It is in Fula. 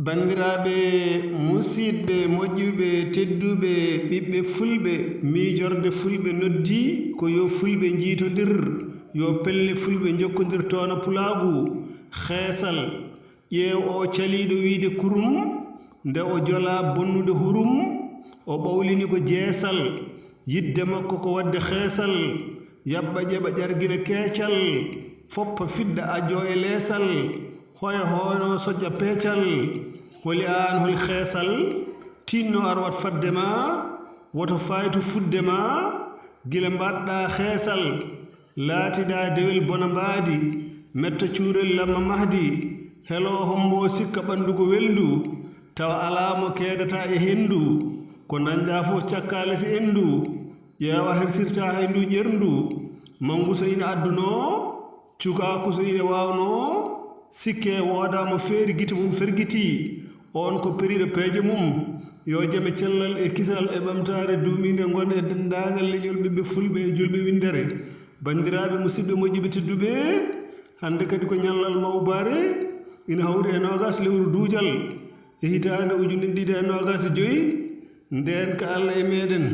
Bandiraɓe musidɓe moƴƴuɓe tedduɓe ɓiɓɓe fulɓe miijorde fulɓe noddi ko yo fulɓe jiitodir yo pelle fulɓe jokkodirtono pulaagu heesal ƴeew o caliɗo wiide kurum nde o jola bonnude hurum o ɓawlini ko jeesal yidde makko ko wadde heesal yabɓa ƴeɓa ƴarguina keecal foppa fidda ajo e leesal hoya hoyno soƴƴa peecal holi an holi heesal tinno arwat fadde ma woto faytu fudde ma gila mbaɗɗa heesal laatiɗa dewel bona mbaadi metta cuurel lamma mahdi helo hombo sikka ɓandugo welndu tawa alamo keedata e hendu ko dañɗa fof cakkale si endu ƴeewa hersirta hendu ƴerndu mangu so ina adduno cukaku so ina wawno sikke wodamo feeri gite mum fergiti on ko periɗo peeje mum yo jame cellal e kisal e ɓamtare duumide gonɗe e dendagal leñol ɓiɓɓe fulɓe e julɓe windere bandiraɓe musidɓe moƴƴuɓe tedduɓe hande kadi ko ñallal mawbare ina hawri e nogas lewru duujal e hitande ujunere ɗiɗi e nogas e joyyi nden ka Allah e meɗen